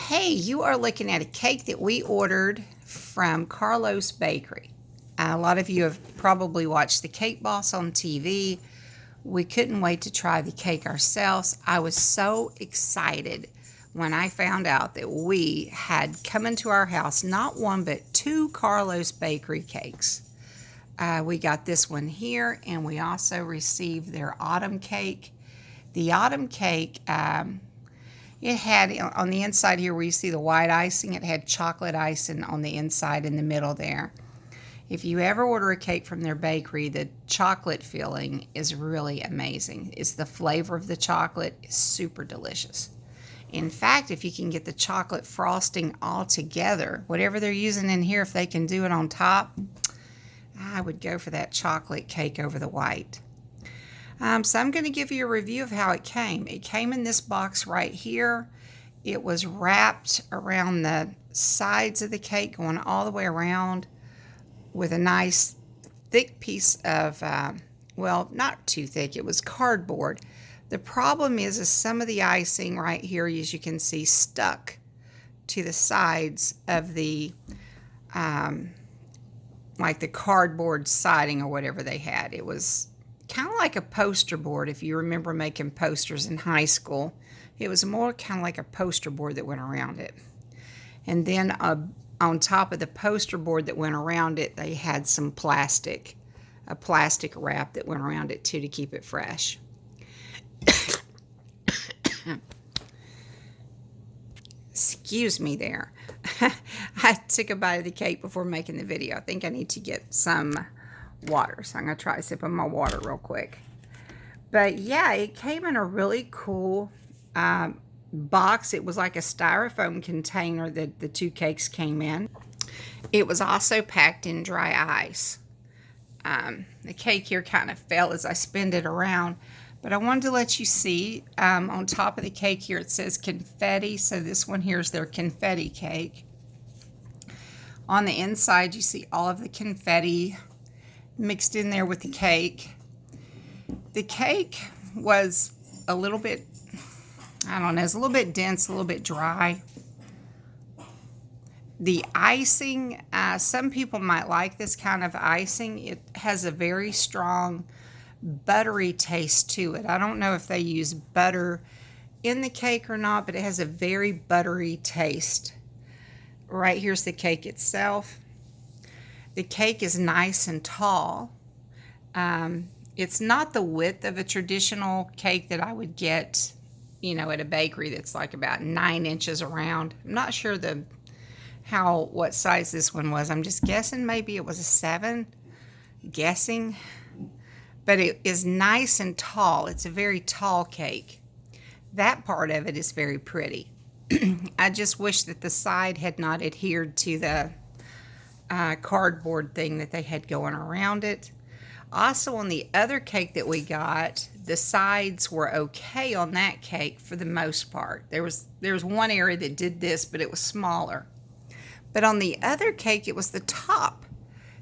Hey, you are looking at a cake that we ordered from Carlo's Bakery. A lot of you have probably watched the Cake Boss on TV. We couldn't wait to try the cake ourselves. I was so excited when I found out that we had come into our house not one but two Carlo's Bakery cakes. We got this one here, and we also received their autumn cake. The autumn cake, it had on the inside here where you see the white icing, it had chocolate icing on the inside in the middle there. If you ever order a cake from their bakery, the chocolate filling is really amazing. It's the flavor of the chocolate is super delicious. In fact, if you can get the chocolate frosting all together, whatever they're using in here, if they can do it on top, I would go for that chocolate cake over the white. So I'm going to give you a review of how it came. It came in this box right here. It was wrapped around the sides of the cake, going all the way around with a nice thick piece of, well, not too thick, it was cardboard. The problem is some of the icing right here, as you can see, stuck to the sides of the, like the cardboard siding or whatever they had. It was kind of like a poster board, if you remember making posters in high school. It was more kind of like a poster board that went around it. And then on top of the poster board that went around it, they had some plastic, a plastic wrap that went around it too to keep it fresh. Excuse me there. I took a bite of the cake before making the video. I think I need to get some water, so I'm going to try sipping my water real quick. But yeah, it came in a really cool box. It was like a styrofoam container that the two cakes came in. It was also packed in dry ice. The cake here kind of fell as I spinned it around, but I wanted to let you see on top of the cake here it says Confetti, so this one here is their confetti cake. On the inside you see all of the confetti mixed in there with the cake. The cake was a little bit, I don't know, it's a little bit dense, a little bit dry. The icing, some people might like this kind of icing. It has a very strong buttery taste to it. I don't know if they use butter in the cake or not, but it has a very buttery taste. Right here's the cake itself. The cake is nice and tall. It's not the width of a traditional cake that I would get, you know, at a bakery that's like about 9 inches around. I'm not sure what size this one was. I'm just guessing maybe it was a 7. Guessing. But it is nice and tall. It's a very tall cake. That part of it is very pretty. I just wish that the side had not adhered to the cardboard thing that they had going around it. Also, on the other cake that we got, the sides were okay on that cake for the most part. There was one area that did this, but it was smaller. But on the other cake, it was the top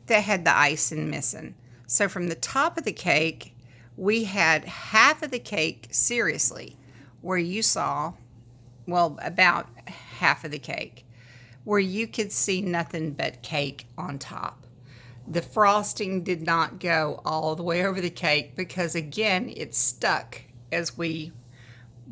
that had the icing missing. So from the top of the cake, we had half of the cake, seriously, where you saw, well, about half of the cake, where you could see nothing but cake on top. The frosting did not go all the way over the cake because, again, it stuck as we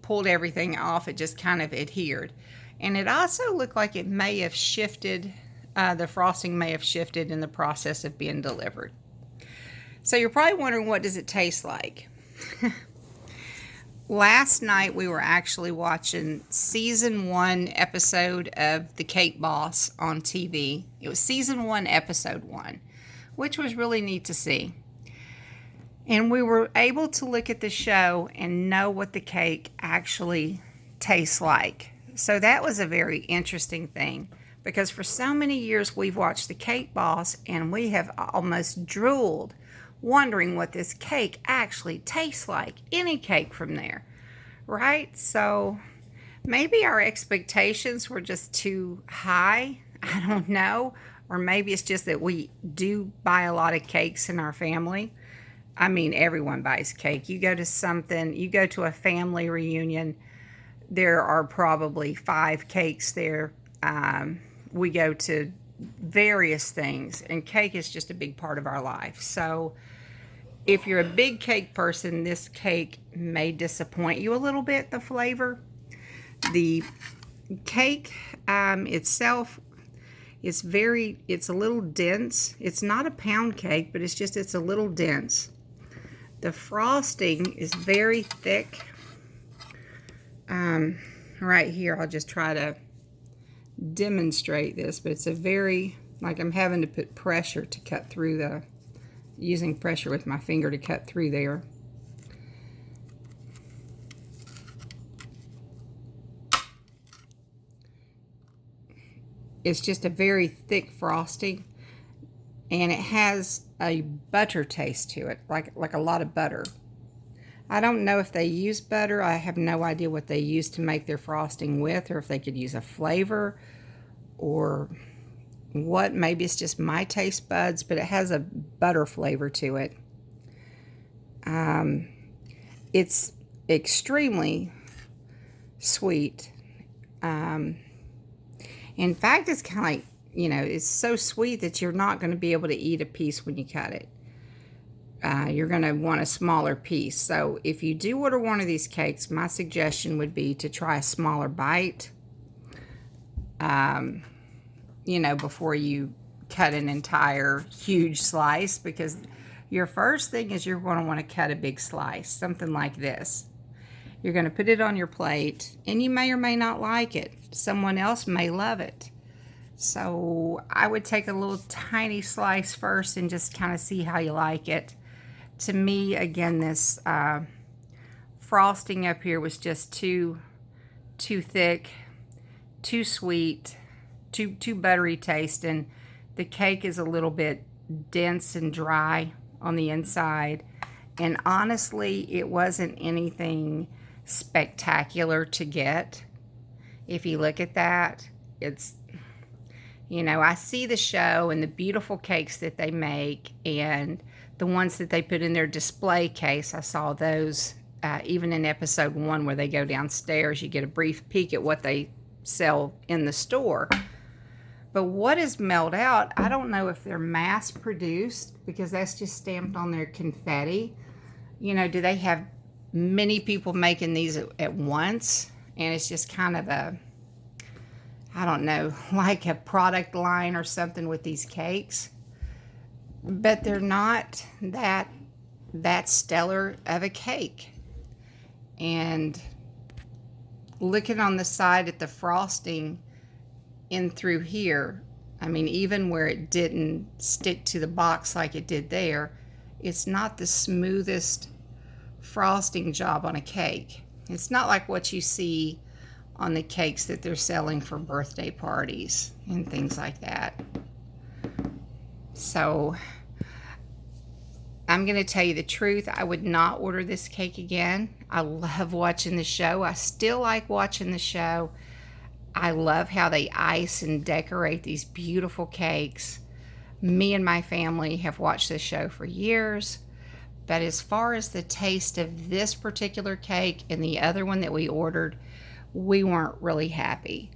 pulled everything off. It just kind of adhered. And it also looked like it may have shifted, the frosting may have shifted in the process of being delivered. So you're probably wondering, what does it taste like? Last night we were actually watching season 1 episode of The Cake Boss on TV. It was season 1 episode 1, which was really neat to see. And we were able to look at the show and know what the cake actually tastes like. So that was a very interesting thing, because for so many years we've watched The Cake Boss and we have almost drooled wondering what this cake actually tastes like, any cake from there, right? So maybe our expectations were just too high, I don't know, or maybe it's just that we do buy a lot of cakes in our family. I mean, everyone buys cake. You go to a family reunion, there are probably 5 cakes there. We go to various things, and cake is just a big part of our life. So if you're a big cake person, this cake may disappoint you a little bit, the flavor. The cake itself is it's a little dense. It's not a pound cake, but it's a little dense. The frosting is very thick. Right here, I'll just try to demonstrate this, but it's a very, like I'm having to put pressure to cut through using pressure with my finger to cut through there. It's just a very thick frosting, and it has a butter taste to it, like a lot of butter. I don't know if they use butter. I have no idea what they use to make their frosting with, or if they could use a flavor or what. Maybe it's just my taste buds, but it has a butter flavor to it. It's extremely sweet. In fact, it's kind of like, it's so sweet that you're not going to be able to eat a piece when you cut it. You're going to want a smaller piece. So if you do order one of these cakes, my suggestion would be to try a smaller bite, before you cut an entire huge slice, because your first thing is you're going to want to cut a big slice, something like this. You're going to put it on your plate, and you may or may not like it. Someone else may love it. So I would take a little tiny slice first and just kind of see how you like it. To me, again, this frosting up here was just too thick, too sweet, too buttery taste, and the cake is a little bit dense and dry on the inside. And honestly, it wasn't anything spectacular to get. If you look at that, it's, I see the show and the beautiful cakes that they make, and the ones that they put in their display case. I saw those even in episode 1 where they go downstairs. You get a brief peek at what they sell in the store. But what is mailed out, I don't know if they're mass produced, because that's just stamped on their confetti. Do they have many people making these at once? And it's just kind of I don't know, like a product line or something with these cakes. But they're not that stellar of a cake. And looking on the side at the frosting in through here, I mean, even where it didn't stick to the box like it did there, it's not the smoothest frosting job on a cake. It's not like what you see on the cakes that they're selling for birthday parties and things like that. So I'm going to tell you the truth. I would not order this cake again. I love watching the show. I still like watching the show. I love how they ice and decorate these beautiful cakes. Me and my family have watched this show for years. But as far as the taste of this particular cake and the other one that we ordered, we weren't really happy.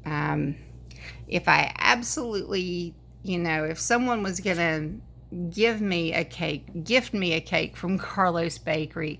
If I absolutely, if someone was going to gift me a cake from Carlo's Bakery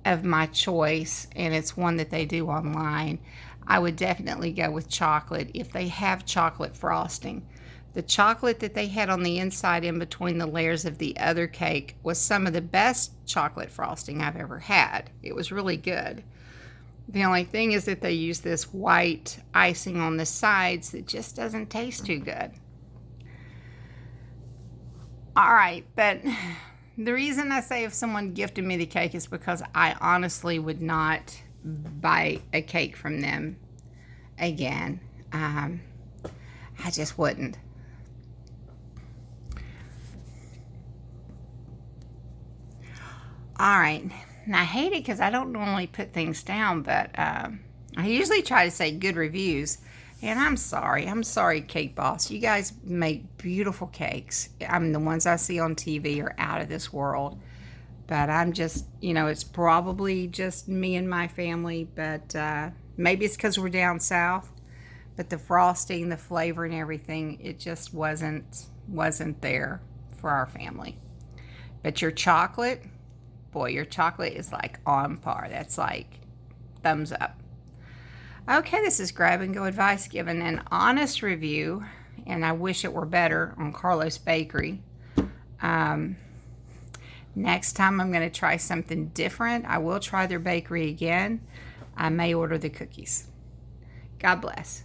of my choice, and it's one that they do online, I would definitely go with chocolate if they have chocolate frosting. The chocolate that they had on the inside in between the layers of the other cake was some of the best chocolate frosting I've ever had. It was really good. The only thing is that they use this white icing on the sides that just doesn't taste too good. All right, but the reason I say if someone gifted me the cake is because I honestly would not buy a cake from them again. I just wouldn't. All right. Now, I hate it because I don't normally put things down, but I usually try to say good reviews. And I'm sorry, Cake Boss. You guys make beautiful cakes. I mean, the ones I see on TV are out of this world. But I'm just, it's probably just me and my family, but maybe it's because we're down south. But the frosting, the flavor, and everything, it just wasn't there for our family. But your chocolate, boy, your chocolate is like on par. That's like thumbs up. Okay, this is Grab and Go Advice, giving an honest review, and I wish it were better, on Carlo's Bakery. Next time I'm going to try something different. I will try their bakery again. I may order the cookies. God bless.